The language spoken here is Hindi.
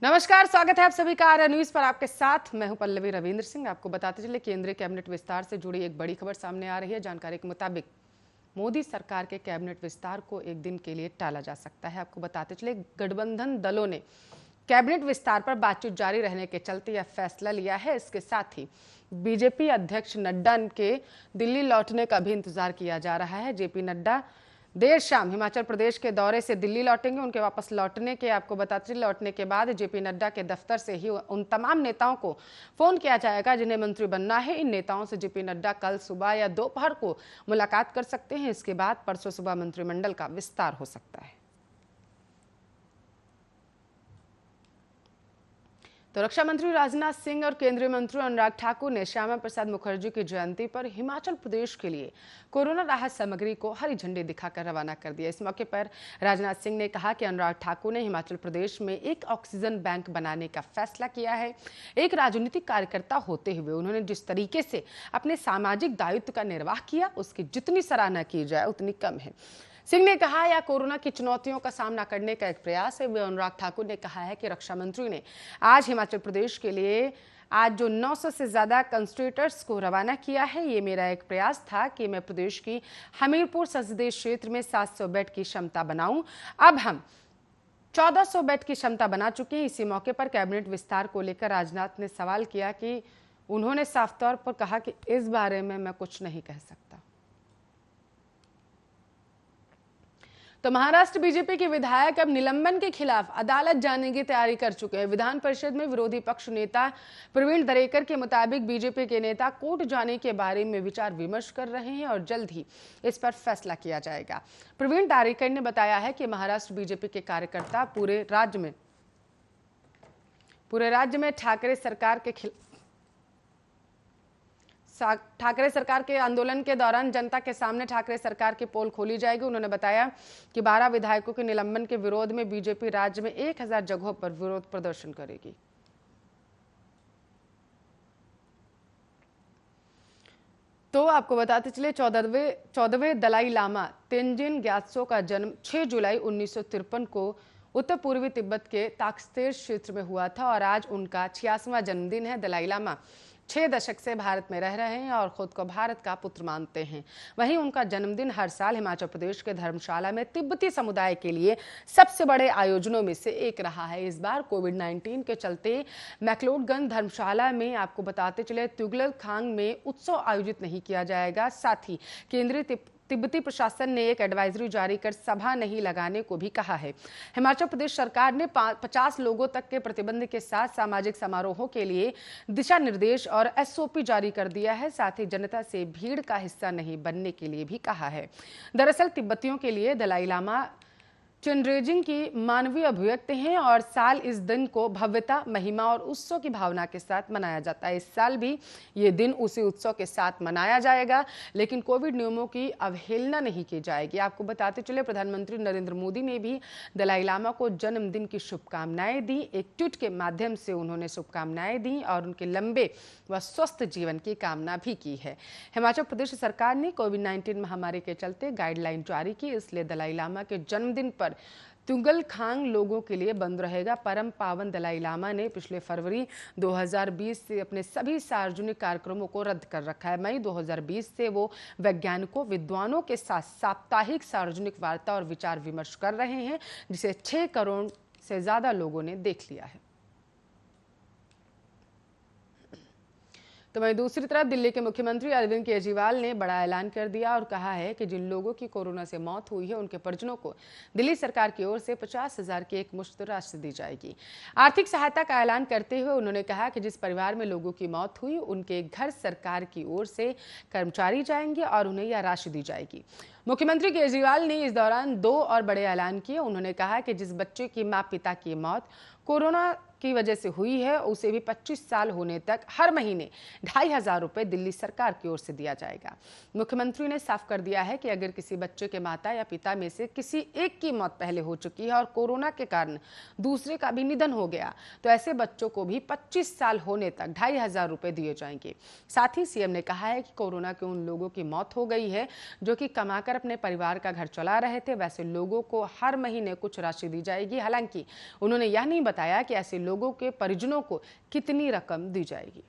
नमस्कार, स्वागत है आप सभी का आर्या न्यूज पर। आपके साथ मैं हूं पल्लवी रविंद्र सिंह। आपको बताते चले केंद्रीय कैबिनेट विस्तार से जुड़ी एक बड़ी खबर सामने आ रही है। जानकारी के मुताबिक मोदी सरकार के कैबिनेट विस्तार को एक दिन के लिए टाला जा सकता है। आपको बताते चले गठबंधन दलों ने कैबिनेट विस्तार पर बातचीत जारी रहने के चलते यह फैसला लिया है। इसके साथ ही बीजेपी अध्यक्ष नड्डा के दिल्ली लौटने का भी इंतजार किया जा रहा है। जेपी नड्डा देर शाम हिमाचल प्रदेश के दौरे से दिल्ली लौटेंगे। उनके वापस लौटने के आपको बताते चले लौटने के बाद जेपी नड्डा के दफ्तर से ही उन तमाम नेताओं को फोन किया जाएगा जिन्हें मंत्री बनना है। इन नेताओं से जेपी नड्डा कल सुबह या दोपहर को मुलाकात कर सकते हैं। इसके बाद परसों सुबह मंत्रिमंडल का विस्तार हो सकता है। तो रक्षा मंत्री राजनाथ सिंह और केंद्रीय मंत्री अनुराग ठाकुर ने श्यामा प्रसाद मुखर्जी की जयंती पर हिमाचल प्रदेश के लिए कोरोना राहत सामग्री को हरी झंडी दिखाकर रवाना कर दिया। इस मौके पर राजनाथ सिंह ने कहा कि अनुराग ठाकुर ने हिमाचल प्रदेश में एक ऑक्सीजन बैंक बनाने का फैसला किया है। एक राजनीतिक कार्यकर्ता होते हुए उन्होंने जिस तरीके से अपने सामाजिक दायित्व का निर्वाह किया, उसकी जितनी सराहना की जाए उतनी कम है। सिंह ने कहा यह कोरोना की चुनौतियों का सामना करने का एक प्रयास है। वे अनुराग ठाकुर ने कहा है कि रक्षा मंत्री ने आज हिमाचल प्रदेश के लिए आज जो 900 से ज्यादा कंस्ट्रेटर्स को रवाना किया है, ये मेरा एक प्रयास था कि मैं प्रदेश की हमीरपुर संसदीय क्षेत्र में 700 बेड की क्षमता बनाऊं। अब हम 1400 बेड की क्षमता बना चुके हैं। इसी मौके पर कैबिनेट विस्तार को लेकर राजनाथ ने सवाल किया कि उन्होंने साफ तौर पर कहा कि इस बारे में मैं कुछ नहीं कह सकता। तो महाराष्ट्र बीजेपी के विधायक अब निलंबन के खिलाफ अदालत जाने की तैयारी कर चुके हैं। विधान परिषद में विरोधी पक्ष नेता प्रवीण दरेकर के मुताबिक बीजेपी के नेता कोर्ट जाने के बारे में विचार विमर्श कर रहे हैं और जल्द ही इस पर फैसला किया जाएगा। प्रवीण दरेकर ने बताया है कि महाराष्ट्र बीजेपी के कार्यकर्ता पूरे राज्य में ठाकरे सरकार के आंदोलन के दौरान जनता के सामने ठाकरे सरकार की पोल खोली जाएगी। उन्होंने बताया कि 12 विधायकों के निलंबन के विरोध में बीजेपी राज्य में 1000 जगहों पर विरोध प्रदर्शन करेगी। तो आपको बताते चले 14वें दलाई लामा तेंजिन ग्यात्सो का जन्म 6 जुलाई 1953 को उत्तर पूर्वी तिब्बत के ताकस्तेर क्षेत्र में हुआ था और आज उनका 86वां जन्मदिन है। दलाई लामा 6 दशक से भारत में रह रहे हैं और खुद को भारत का पुत्र मानते हैं। वहीं उनका जन्मदिन हर साल हिमाचल प्रदेश के धर्मशाला में तिब्बती समुदाय के लिए सबसे बड़े आयोजनों में से एक रहा है। इस बार कोविड-19 के चलते मैक्लोडगंज धर्मशाला में आपको बताते चले तुगलक खांग में उत्सव आयोजित नहीं किया जाएगा। साथ ही केंद्रीय तिब्बती प्रशासन ने एक एडवाइजरी जारी कर सभा नहीं लगाने को भी कहा है। हिमाचल प्रदेश सरकार ने 50 लोगों तक के प्रतिबंध के साथ सामाजिक समारोहों के लिए दिशा निर्देश और एसओपी जारी कर दिया है। साथ ही जनता से भीड़ का हिस्सा नहीं बनने के लिए भी कहा है। दरअसल तिब्बतियों के लिए दलाई लामा चंद्रेजिंग की मानवीय अभिव्यक्ति हैं और साल इस दिन को भव्यता, महिमा और उत्सव की भावना के साथ मनाया जाता है। इस साल भी ये दिन उसी उत्सव के साथ मनाया जाएगा, लेकिन कोविड नियमों की अवहेलना नहीं की जाएगी। आपको बताते चले प्रधानमंत्री नरेंद्र मोदी ने भी दलाई लामा को जन्मदिन की शुभकामनाएं दी। एक ट्वीट के माध्यम से उन्होंने शुभकामनाएं दी और उनके लंबे व स्वस्थ जीवन की कामना भी की है। हिमाचल प्रदेश सरकार ने कोविड-19 महामारी के चलते गाइडलाइन जारी की, इसलिए दलाई लामा के जन्मदिन पर तुगल खांग लोगों के लिए बंद रहेगा। परम पावन दलाई लामा ने पिछले फरवरी 2020 से अपने सभी सार्वजनिक कार्यक्रमों को रद्द कर रखा है। मई 2020 से वो वैज्ञानिकों, विद्वानों के साथ साप्ताहिक सार्वजनिक वार्ता और विचार विमर्श कर रहे हैं, जिसे 6 करोड़ से ज्यादा लोगों ने देख लिया है। तो वहीं दूसरी तरफ दिल्ली के मुख्यमंत्री अरविंद केजरीवाल ने बड़ा ऐलान कर दिया और कहा है कि जिन लोगों की कोरोना से मौत हुई है उनके परिजनों को दिल्ली सरकार की ओर से 50,000 की एक मुश्त राशि दी जाएगी। आर्थिक सहायता का ऐलान करते हुए उन्होंने कहा कि जिस परिवार में लोगों की मौत हुई उनके घर सरकार की ओर से कर्मचारी जाएंगे और उन्हें यह राशि दी जाएगी। मुख्यमंत्री केजरीवाल ने इस दौरान 2 और बड़े ऐलान किए। उन्होंने कहा कि जिस बच्चे की मां पिता की मौत कोरोना की वजह से हुई है उसे भी 25 साल होने तक हर महीने 2,500 रुपए दिल्ली सरकार की ओर से दिया जाएगा। मुख्यमंत्री ने साफ कर दिया है कि अगर किसी बच्चे के माता या पिता में से किसी एक की मौत पहले हो चुकी है और कोरोना के कारण दूसरे का भी निधन हो गया तो ऐसे बच्चों को भी 25 साल होने तक 2,500 रुपए दिए जाएंगे। साथ ही सीएम ने कहा है कि कोरोना के उन लोगों की मौत हो गई है जो कि कमाकर अपने परिवार का घर चला रहे थे, वैसे लोगों को हर महीने कुछ राशि दी जाएगी। हालांकि उन्होंने यह नहीं बताया बताया कि ऐसे लोगों के परिजनों को कितनी रकम दी जाएगी।